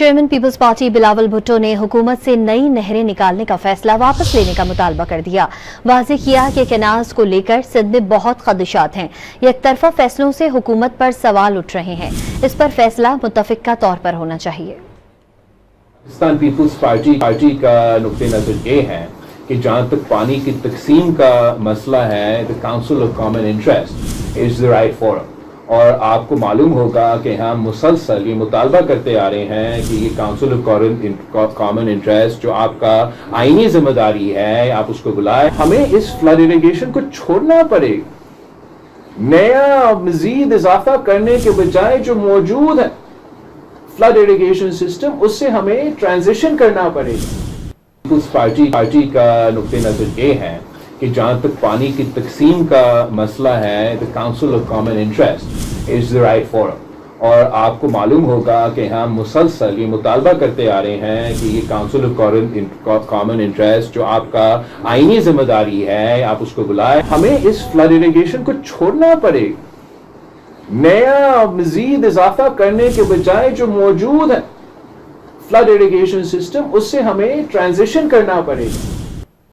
Chairman Peoples Party Bilawal Bhutto ने हुकूमत से नई नहरें निकालने का फैसला वापस लेने का मुतालबा कर दिया। वाज़ेह किया कि कैनाल्स को लेकर सिंध में बहुत खदशात हैं। एकतरफा फैसलों से हुकूमत पर सवाल उठ रहे हैं। इस पर फैसला मुत्तफ़िका तौर पर होना चाहिए। पाकिस्तान पीपल्स पार्टी का नुक्ते नज़र ये है कि जहाँ तक पानी की तकसीम का मसला है, the council of common interest is the right forum. और आपको मालूम होगा कि हम मुसलसल ये मुतालबा करते आ रहे हैं कि ये काउंसिल ऑफ कॉमन इंटरेस्ट जो आपका आईनी जिम्मेदारी है, आप उसको बुलाए। हमें इस फ्लड इरिगेशन को छोड़ना पड़ेगा। नया मजीद इजाफा करने के बजाय जो मौजूद है फ्लड इरिगेशन सिस्टम, उससे हमें ट्रांजिशन करना पड़ेगा। पीपल्स पार्टी का नुक्ते नज़र ये है कि जहाँ तक पानी की तकसीम का मसला है, the council of common interest is the right forum. और आपको मालूम होगा कि हम मुसलसल ये मुतालबा करते आ रहे हैं कि ये काउंसिल ऑफ कॉमन इंटरेस्ट जो आपका आईनी जिम्मेदारी है, आप उसको बुलाए। हमें इस फ्लड इरिगेशन को छोड़ना पड़ेगा। नया मजीद इजाफा करने के बजाय जो मौजूद है फ्लड इरिगेशन सिस्टम, उससे हमें ट्रांजिशन करना पड़ेगा।